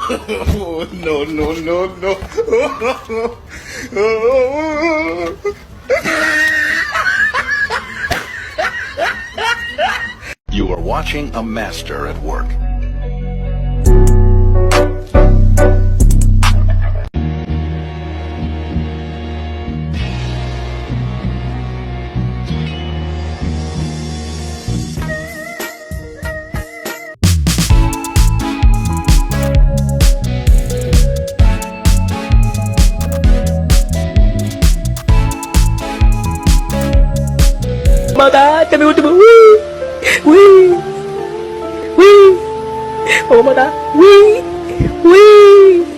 No, no, no, no. You are watching a master at work. Mata, kami mo. Wee! Wee! Wee! Oh, mata. Wee! Wee!